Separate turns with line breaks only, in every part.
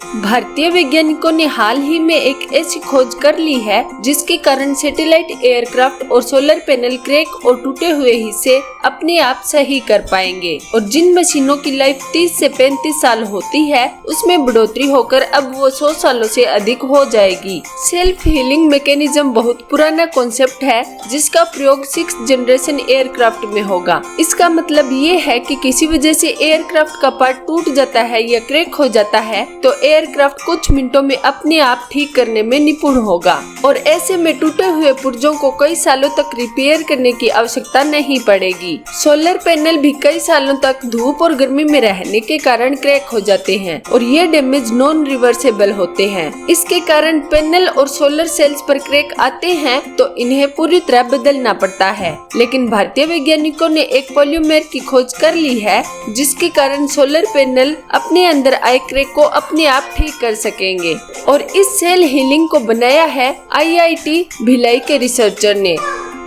भारतीय वैज्ञानिकों ने हाल ही में एक ऐसी खोज कर ली है जिसके कारण सैटेलाइट एयरक्राफ्ट और सोलर पैनल क्रैक और टूटे हुए हिस्से अपने आप सही कर पाएंगे और जिन मशीनों की लाइफ 30 से 35 साल होती है उसमें बढ़ोतरी होकर अब वो 100 सालों से अधिक हो जाएगी। सेल्फ हीलिंग मैकेनिज्म बहुत पुराना कॉन्सेप्ट है जिसका प्रयोग 6th जनरेशन एयरक्राफ्ट में होगा। इसका मतलब ये है कि किसी वजह से एयरक्राफ्ट का पार्ट टूट जाता है या क्रैक हो जाता है तो एयरक्राफ्ट कुछ मिनटों में अपने आप ठीक करने में निपुण होगा और ऐसे में टूटे हुए पुर्जों को कई सालों तक रिपेयर करने की आवश्यकता नहीं पड़ेगी। सोलर पैनल भी कई सालों तक धूप और गर्मी में रहने के कारण क्रैक हो जाते हैं और ये डैमेज नॉन रिवर्सेबल होते हैं। इसके कारण पैनल और सोलर सेल्स पर क्रैक आते हैं तो इन्हें पूरी तरह बदलना पड़ता है। लेकिन भारतीय वैज्ञानिकों ने एक पॉलीमर की खोज कर ली है जिसके कारण सोलर पैनल अपने अंदर आए क्रैक को अपने आप ठीक कर सकेंगे और इस सेल हीलिंग को बनाया है IIT भिलाई के रिसर्चर ने।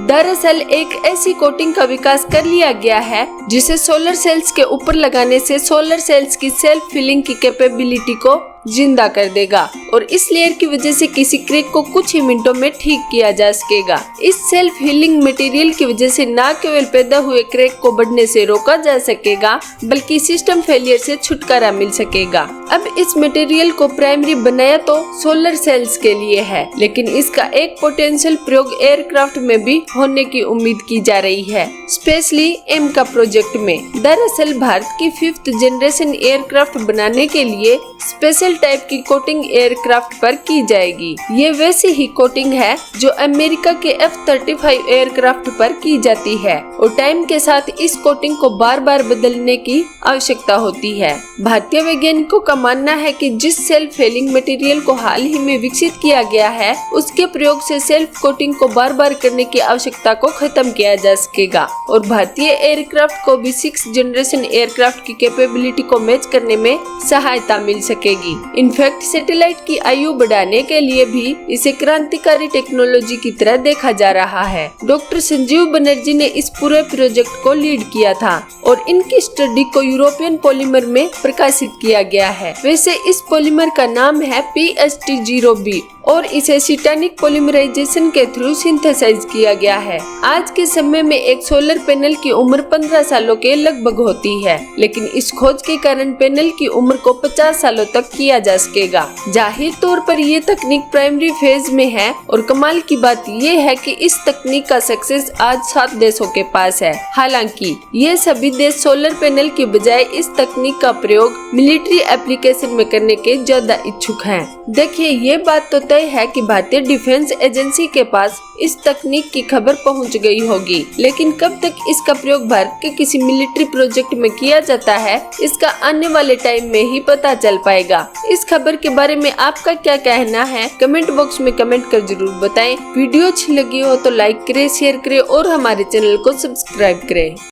दरअसल एक ऐसी कोटिंग का विकास कर लिया गया है जिसे सोलर सेल्स के ऊपर लगाने से सोलर सेल्स की सेल्फ फिलिंग की कैपेबिलिटी को जिंदा कर देगा और इस लेयर की वजह से किसी क्रैक को कुछ ही मिनटों में ठीक किया जा सकेगा। इस सेल्फ हीलिंग मटेरियल की वजह से न केवल पैदा हुए क्रैक को बढ़ने से रोका जा सकेगा बल्कि सिस्टम फेलियर से छुटकारा मिल सकेगा। अब इस मटेरियल को प्राइमरी बनाया तो सोलर सेल्स के लिए है लेकिन इसका एक पोटेंशियल प्रयोग एयरक्राफ्ट में भी होने की उम्मीद की जा रही है, स्पेशली एमका प्रोजेक्ट में। दरअसल भारत की 5th जनरेशन एयरक्राफ्ट बनाने के लिए स्पेशल टाइप की कोटिंग एयरक्राफ्ट पर की जाएगी। ये वैसी ही कोटिंग है जो अमेरिका के F-35 एयरक्राफ्ट पर की जाती है और टाइम के साथ इस कोटिंग को बार बार बदलने की आवश्यकता होती है। भारतीय वैज्ञानिकों का मानना है कि जिस सेल्फ हीलिंग मटेरियल को हाल ही में विकसित किया गया है उसके प्रयोग से सेल्फ कोटिंग को बार बार करने की आवश्यकता को खत्म किया जा सकेगा और भारतीय एयरक्राफ्ट को भी 6th जनरेशन एयरक्राफ्ट की कैपेबिलिटी को मैच करने में सहायता मिल सकेगी। इनफैक्ट सैटेलाइट की आयु बढ़ाने के लिए भी इसे क्रांतिकारी टेक्नोलॉजी की तरह देखा जा रहा है। डॉक्टर संजीव बनर्जी ने इस पूरे प्रोजेक्ट को लीड किया था और इनकी स्टडी को यूरोपियन पॉलीमर में प्रकाशित किया गया है। वैसे इस पॉलीमर का नाम है PST0B और इसे सिटानिक पॉलीमराइजेशन के थ्रू सिंथेसाइज किया गया है। आज के समय में एक सोलर पैनल की उम्र 15 सालों के लगभग होती है लेकिन इस खोज के कारण पैनल की उम्र को 50 सालों तक किया जा सकेगा। जाहिर तौर पर ये तकनीक प्राइमरी फेज में है और कमाल की बात ये है कि इस तकनीक का सक्सेस आज 7 देशों के पास है। हालांकि ये सभी देश सोलर पैनल के बजाय इस तकनीक का प्रयोग मिलिट्री एप्लीकेशन में करने के ज्यादा इच्छुक हैं। देखिए ये बात तो तय है कि भारतीय डिफेंस एजेंसी के पास इस तकनीक की खबर पहुंच गई होगी लेकिन कब तक इसका प्रयोग भारत के किसी मिलिट्री प्रोजेक्ट में किया जाता है इसका आने वाले टाइम में ही पता चल पाएगा। इस खबर के बारे में आपका क्या कहना है कमेंट बॉक्स में कमेंट कर जरूर बताएं। वीडियो अच्छी लगी हो तो लाइक करें, शेयर करें और हमारे चैनल को सब्सक्राइब करें।